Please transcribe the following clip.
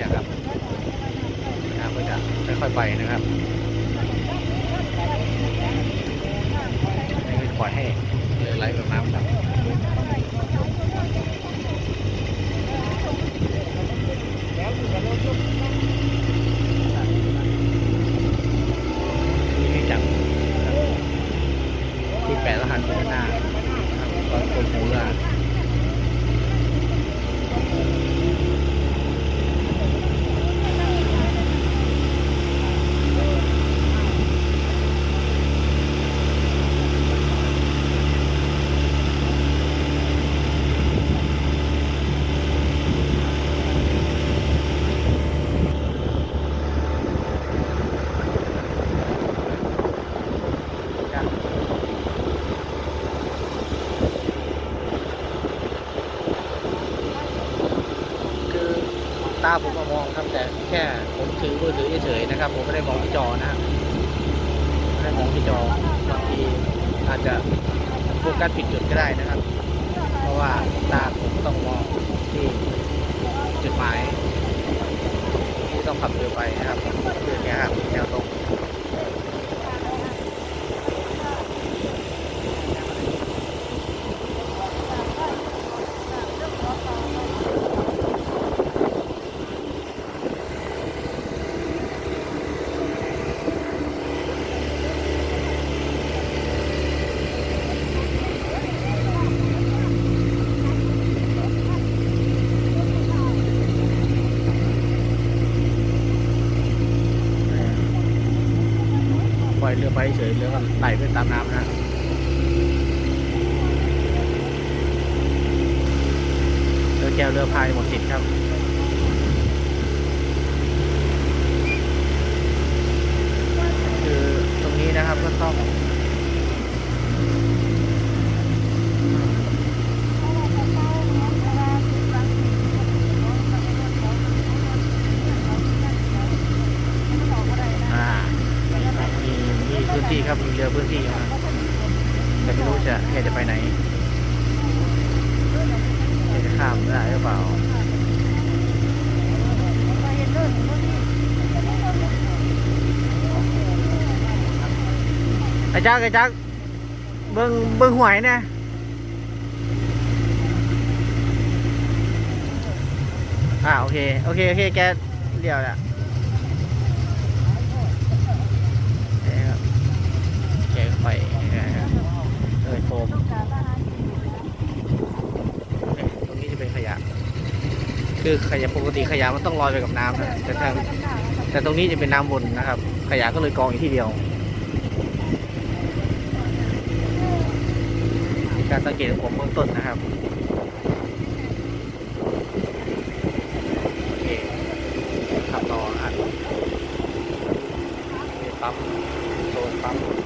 เนี่ยครับน้ำก็จะค่อยๆไปนะครับไม่ปล่อยให้เรือไหลแบบน้ำครับนี่จับที่แปะรหัสอยู่ด้านหน้าตอนกลมหูเรือตาผมมามองครับแต่แค่ผมถือมือถือเฉยๆนะครับผมไม่ได้มองที่จอนะไม่ได้มองที่จอบางทีอาจจะโฟกัสผิดจุดก็ได้นะครับเพราะว่าตาผมต้องมองที่จุดหมายที่ต้องขับเรือไปนะครับคือแนวครับแนวตรงปล่อยเรือไปเฉยเรือก็ไหลไปตามน้ำนะเรือแก้วเรือพายหมดสิทธิ์ครับคือตรงนี้นะครับก็ต้องมีพื้นที่ครับมีเรือพื้นที่นะแต่ไม่รู้จะไปไหนจะข้ามได้หรือเปล่าไอ้จักเบิ้งหวยเนี่ยโอเคแกเดี๋ยวแหละแกไปโฟมตรงนี้จะเป็นขยะคือขยะปกติขยะมันต้องลอยไปกับน้ำนะแต่ตรงนี้จะเป็นน้ำวนนะครับขยะก็เลยกองอยู่ที่เดียวการสังเกตของผมเบื้องต้นนะครับโอเคขับต่อครับปั๊มโซนปั๊ม